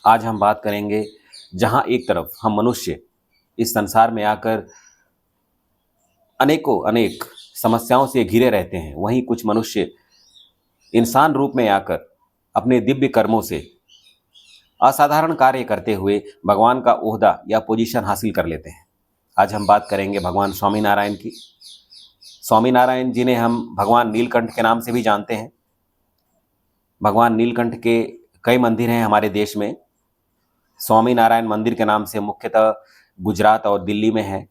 आज हम बात करेंगे जहां एक तरफ हम मनुष्य इस संसार में आकर अनेक समस्याओं से घिरे रहते हैं, वहीं कुछ मनुष्य इंसान रूप में आकर अपने दिव्य कर्मों से असाधारण कार्य करते हुए भगवान का ओहदा या पोजीशन हासिल कर लेते हैं। आज हम बात करेंगे भगवान स्वामीनारायण की। स्वामीनारायण जिन्हें हम भगवान नीलकंठ के नाम से भी जानते हैं। भगवान नीलकंठ के कई मंदिर हैं हमारे देश में। स्वामीनारायण मंदिर के नाम से मुख्यतः गुजरात और दिल्ली में है,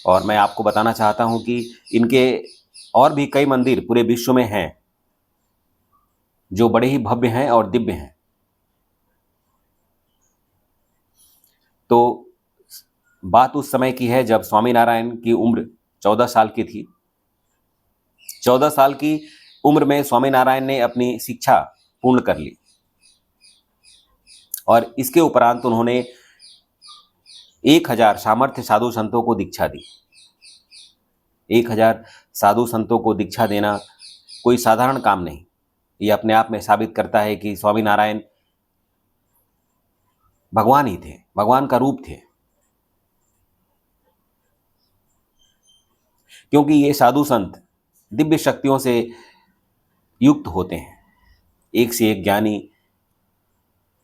और मैं आपको बताना चाहता हूं कि इनके और भी कई मंदिर पूरे विश्व में हैं जो बड़े ही भव्य हैं और दिव्य हैं। तो बात उस समय की है जब स्वामीनारायण की उम्र 14 साल की थी। 14 साल की उम्र में स्वामीनारायण ने अपनी शिक्षा पूर्ण कर ली और इसके उपरांत उन्होंने 1000 सामर्थ्य साधु संतों को दीक्षा दी। 1000 साधु संतों को दीक्षा देना कोई साधारण काम नहीं। ये अपने आप में साबित करता है कि स्वामीनारायण भगवान ही थे, भगवान का रूप थे, क्योंकि ये साधु संत दिव्य शक्तियों से युक्त होते हैं। एक से एक ज्ञानी,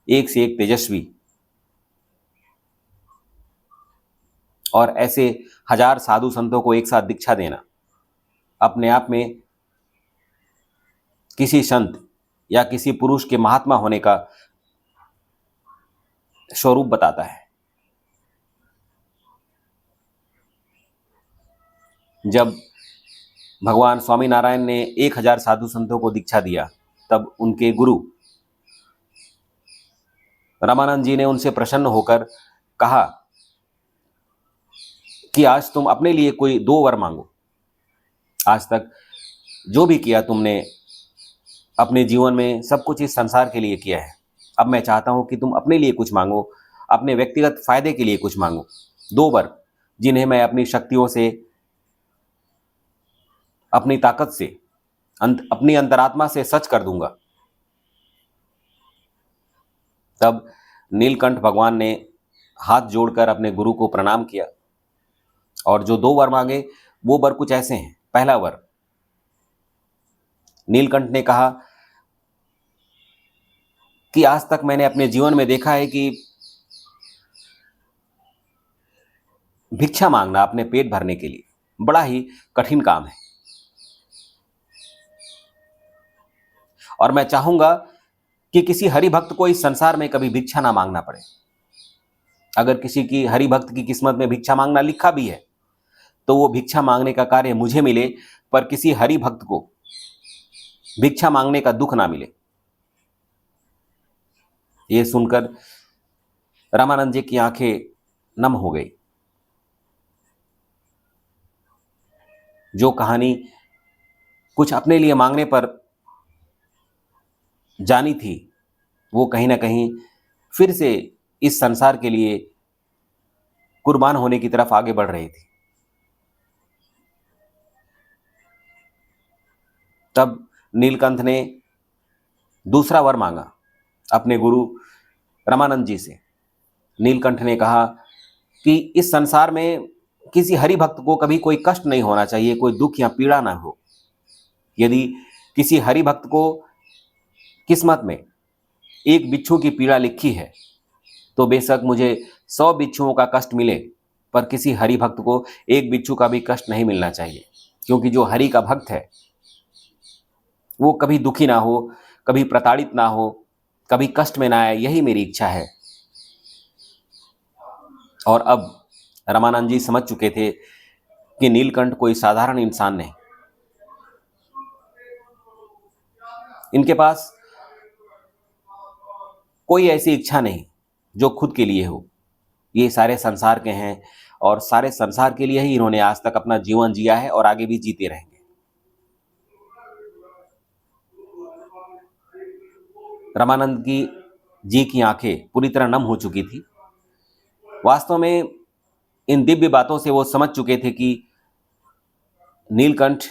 एक से एक तेजस्वी, और ऐसे 1000 साधु संतों को एक साथ दीक्षा देना अपने आप में किसी संत या किसी पुरुष के महात्मा होने का स्वरूप बताता है। जब भगवान स्वामीनारायण ने 1000 साधु संतों को दीक्षा दिया, तब उनके गुरु रामानंद जी ने उनसे प्रसन्न होकर कहा कि आज तुम अपने लिए कोई 2 वर मांगो। आज तक जो भी किया तुमने अपने जीवन में सब कुछ इस संसार के लिए किया है। अब मैं चाहता हूं कि तुम अपने लिए कुछ मांगो, अपने व्यक्तिगत फायदे के लिए कुछ मांगो। 2 वर जिन्हें मैं अपनी शक्तियों से, अपनी ताकत से, अपनी अंतरात्मा से सच कर दूंगा। तब नीलकंठ भगवान ने हाथ जोड़कर अपने गुरु को प्रणाम किया और जो 2 वर मांगे वो वर कुछ ऐसे हैं। पहला वर, नीलकंठ ने कहा कि आज तक मैंने अपने जीवन में देखा है कि भिक्षा मांगना अपने पेट भरने के लिए बड़ा ही कठिन काम है, और मैं चाहूंगा कि किसी हरि भक्त को इस संसार में कभी भिक्षा ना मांगना पड़े। अगर किसी की हरि भक्त की किस्मत में भिक्षा मांगना लिखा भी है तो वो भिक्षा मांगने का कार्य मुझे मिले, पर किसी हरि भक्त को भिक्षा मांगने का दुख ना मिले। ये सुनकर रामानंद जी की आंखें नम हो गई। जो कहानी कुछ अपने लिए मांगने पर जानी थी, वो कहीं ना कहीं फिर से इस संसार के लिए कुर्बान होने की तरफ आगे बढ़ रही थी। तब नीलकंठ ने दूसरा वर मांगा अपने गुरु रामानंद जी से। नीलकंठ ने कहा कि इस संसार में किसी हरि भक्त को कभी कोई कष्ट नहीं होना चाहिए, कोई दुख या पीड़ा ना हो। यदि किसी हरि भक्त को किस्मत में एक बिच्छू की पीड़ा लिखी है तो बेशक मुझे 100 बिच्छुओं का कष्ट मिले, पर किसी हरि भक्त को एक बिच्छू का भी कष्ट नहीं मिलना चाहिए, क्योंकि जो हरि का भक्त है वो कभी दुखी ना हो, कभी प्रताड़ित ना हो, कभी कष्ट में ना आए। यही मेरी इच्छा है। और अब रामानंद जी समझ चुके थे कि नीलकंठ कोई साधारण इंसान नहीं। इनके पास कोई ऐसी इच्छा नहीं जो खुद के लिए हो। ये सारे संसार के हैं और सारे संसार के लिए ही इन्होंने आज तक अपना जीवन जिया है और आगे भी जीते रहेंगे। रामानंद जी की आंखें पूरी तरह नम हो चुकी थी। वास्तव में इन दिव्य बातों से वो समझ चुके थे कि नीलकंठ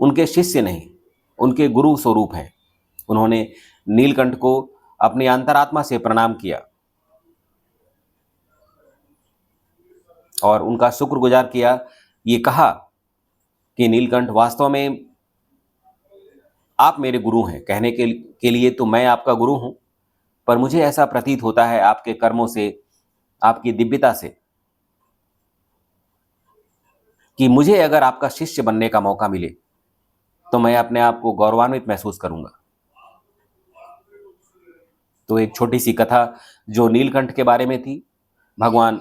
उनके शिष्य नहीं, उनके गुरु स्वरूप हैं। उन्होंने नीलकंठ को अपनी अंतरात्मा से प्रणाम किया और उनका शुक्रगुजार किया। ये कहा कि नीलकंठ, वास्तव में आप मेरे गुरु हैं। कहने के लिए तो मैं आपका गुरु हूं, पर मुझे ऐसा प्रतीत होता है आपके कर्मों से, आपकी दिव्यता से, कि मुझे अगर आपका शिष्य बनने का मौका मिले तो मैं अपने आप को गौरवान्वित महसूस करूंगा। तो एक छोटी सी कथा जो नीलकंठ के बारे में थी, भगवान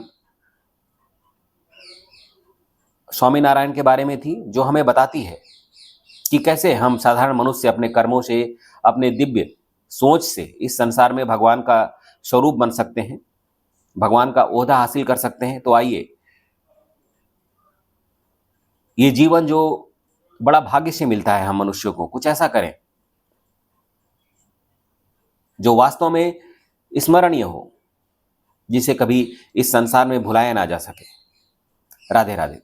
स्वामीनारायण के बारे में थी, जो हमें बताती है कि कैसे हम साधारण मनुष्य अपने कर्मों से, अपने दिव्य सोच से इस संसार में भगवान का स्वरूप बन सकते हैं, भगवान का ओहदा हासिल कर सकते हैं। तो आइए, ये जीवन जो बड़ा भाग्य से मिलता है हम मनुष्यों को, कुछ ऐसा करें जो वास्तव में स्मरणीय हो, जिसे कभी इस संसार में भुलाया ना जा सके। राधे राधे।